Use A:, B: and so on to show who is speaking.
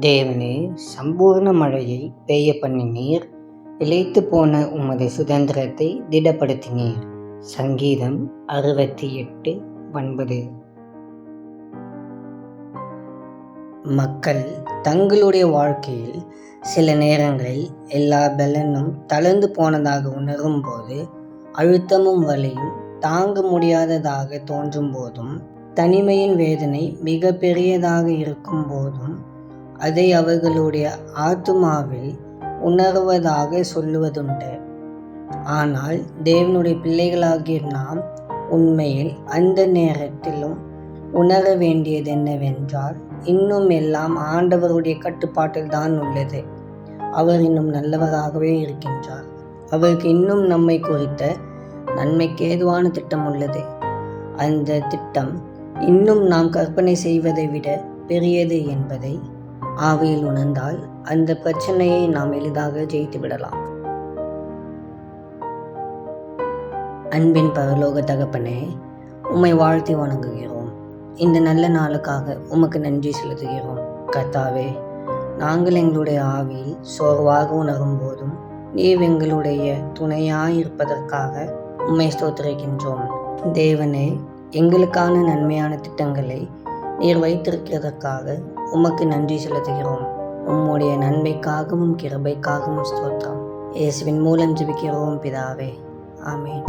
A: தேவனே, சம்பூர்ண மழையை பெய்ய பண்ணினீர், இளைத்துப் போன உமது சுதந்திரத்தை திடப்படுத்தினீர். சங்கீதம் 68:9. மக்கள் தங்களுடைய வாழ்க்கையில் சில நேரங்களில் எல்லா பலனும் தளர்ந்து போனதாக உணரும்போது, அழுத்தமும் வலியும் தாங்க முடியாததாக தோன்றும் போதும், தனிமையின் வேதனை மிக பெரியதாக இருக்கும் போதும் அதை அவர்களுடைய ஆத்துமாவில் உணர்வதாக சொல்லுவதுண்டு. ஆனால் தேவனுடைய பிள்ளைகளாகிய நாம் உண்மையில் அந்த நேரத்திலும் உணர வேண்டியது என்னவென்றால், இன்னும் எல்லாம் ஆண்டவருடைய கட்டுப்பாட்டில் தான் உள்ளது. அவர் இன்னும் நல்லவராகவே இருக்கின்றார். அவருக்கு இன்னும் நம்மை குறித்த நன்மைக்கேதுவான திட்டம் உள்ளது. அந்த திட்டம் இன்னும் நாம் கற்பனை செய்வதை விட பெரியது என்பதை ஆவியில் உணர்ந்தால் அந்த பிரச்சனையை நாம் எளிதாக ஜெயித்து விடலாம். அன்பின் பரலோக தகப்பனே, உம்மை வாழ்த்தி வணங்குகிறோம். இந்த நல்ல நாளுக்காக உமக்கு நன்றி செலுத்துகிறோம். கர்த்தாவே, நாங்கள் எங்களுடைய ஆவியில் சோர்வாக உணரும் போதும் நீர் எங்களுடைய துணையாயிருப்பதற்காக உம்மை ஸ்தோத்திரிக்கின்றோம். தேவனே, எங்களுக்கான நன்மையான திட்டங்களை நீர் வைத்திருக்கிறதற்காக உமக்கு நன்றி செலுத்துகிறோம். உம்முடைய நன்மைக்காகவும் கிருபைக்காகவும் ஸ்தோத்திரம். இயேசுவின் மூலம் ஜெபிக்கிறோம் பிதாவே. ஆமென்.